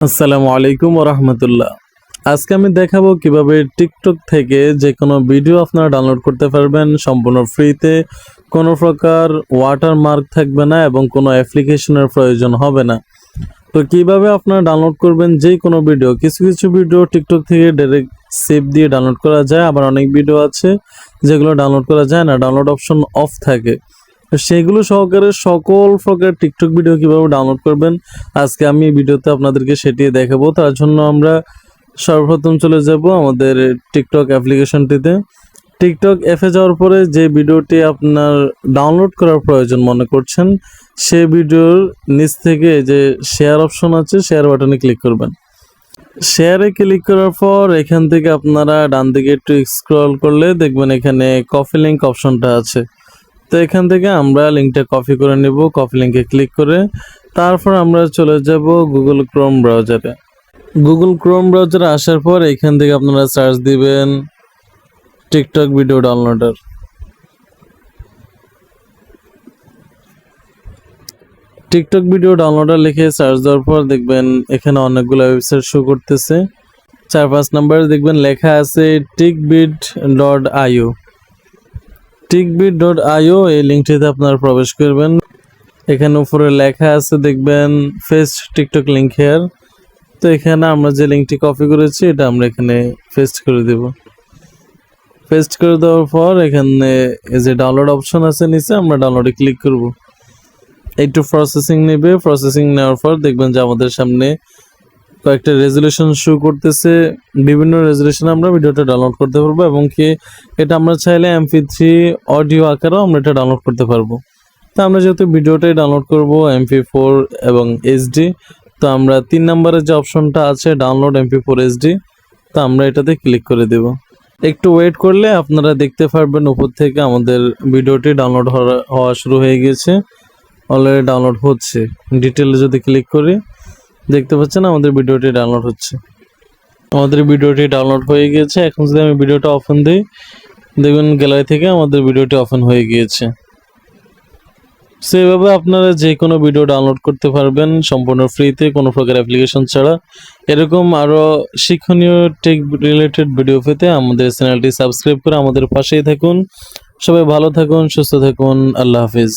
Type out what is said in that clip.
আসসালামু আলাইকুম ওয়া রাহমাতুল্লাহ। আজকে আমি দেখাবো কিভাবে টিকটক থেকে যে কোনো ভিডিও আপনারা ডাউনলোড করতে পারবেন সম্পূর্ণ ফ্রিতে। কোনো প্রকার ওয়াটারমার্ক থাকবে না এবং কোনো অ্যাপ্লিকেশনের প্রয়োজন হবে না। তো কিভাবে আপনারা ডাউনলোড করবেন যে কোনো ভিডিও, কিছু ভিডিও টিকটক থেকে ডাইরেক্ট সেভ দিয়ে ডাউনলোড করা যায়, আবার অনেক ভিডিও আছে যেগুলো ডাউনলোড করা যায় না, ডাউনলোড অপশন অফ থাকে। তো সেগুলো সহকারে সকল প্রকার টিকটক ভিডিও কিভাবে ডাউনলোড করবেন আজকে আমি ভিডিওতে আপনাদেরকে সেটি দেখাবো। তার জন্য আমরা সর্বপ্রথম চলে যাব আমাদের টিকটক অ্যাপ্লিকেশনটিতে। টিকটক অ্যাপে যাওয়ার পরে যে ভিডিওটি আপনার ডাউনলোড করার প্রয়োজন মনে করছেন সেই ভিডিওর নিচ থেকে যে শেয়ার অপশন আছে, শেয়ার বাটনে ক্লিক করবেন। শেয়ারে ক্লিক করার পর এখান থেকে আপনারা ডান দিকে একটু স্ক্রল করলে দেখবেন এখানে কপি লিঙ্ক অপশনটা আছে। তো এখান থেকে আমরা লিঙ্কটা কপি করে নেব, কপি লিঙ্কে ক্লিক করে তারপর আমরা চলে যাব গুগল ক্রোম ব্রাউজারে। গুগল ক্রোম ব্রাউজারে আসার পর এখান থেকে আপনারা সার্চ দিবেন TikTok video downloader. TikTok video downloader লিখে সার্চ দেওয়ার পর দেখবেন এখানে অনেকগুলো ওয়েবসাইট শো করতেছে। 4-5 নম্বরে দেখবেন লেখা আছে tickbit.io। tickbit.io এই লিঙ্কটিতে আপনারা প্রবেশ করবেন। এখানে উপরে লেখা আছে দেখবেন পেস্ট টিকটক লিঙ্ক হেয়ার। তো এখানে আমরা যে লিঙ্কটি কপি করেছি এটা আমরা এখানে পেস্ট করে দেব। পেস্ট করে দেওয়ার পর এখানে এই যে ডাউনলোড অপশন আছে নিচে, আমরা ডাউনলোডে ক্লিক করব। একটু প্রসেসিং নেবে, প্রসেসিং নেওয়ার পর দেখবেন যে আমাদের সামনে কয়েকটা রেজুলেশন শো করতেছে। বিভিন্ন রেজুলেশনে আমরা ভিডিওটা ডাউনলোড করতে পারবো এবং কি এটা আমরা চাইলে MP3 অডিও আকারেও আমরা এটা ডাউনলোড করতে পারবো। তো আমরা যেহেতু ভিডিওটাই ডাউনলোড করব MP4 এবং HD, তো আমরা 3 নম্বরে যে অপশনটা আছে ডাউনলোড MP4 HD, তো আমরা এটাতে ক্লিক করে দেব। একটু ওয়েট করলে আপনারা দেখতে পারবেন উপর থেকে আমাদের ভিডিওটি ডাউনলোড হওয়া শুরু হয়ে গেছে, অলরেডি ডাউনলোড হচ্ছে। ডিটেলে যদি ক্লিক করি দেখতে পাচ্ছেন আমাদের ভিডিওটি ডাউনলোড হচ্ছে। আমাদের ভিডিওটি ডাউনলোড হয়ে গিয়েছে। এখন যদি আমি ভিডিওটা ওপেন দিই দেখবেন গ্যালারি থেকে আমাদের ভিডিওটি ওপেন হয়ে গিয়েছে। সেভাবে আপনারা যে কোনো ভিডিও ডাউনলোড করতে পারবেন সম্পূর্ণ ফ্রিতে, কোনো প্রকার অ্যাপ্লিকেশন ছাড়া। এরকম আরও শিক্ষণীয় টেক রিলেটেড ভিডিও পেতে আমাদের চ্যানেলটি সাবস্ক্রাইব করে আমাদের পাশেই থাকুন। সবাই ভালো থাকুন, সুস্থ থাকুন। আল্লাহ হাফিজ।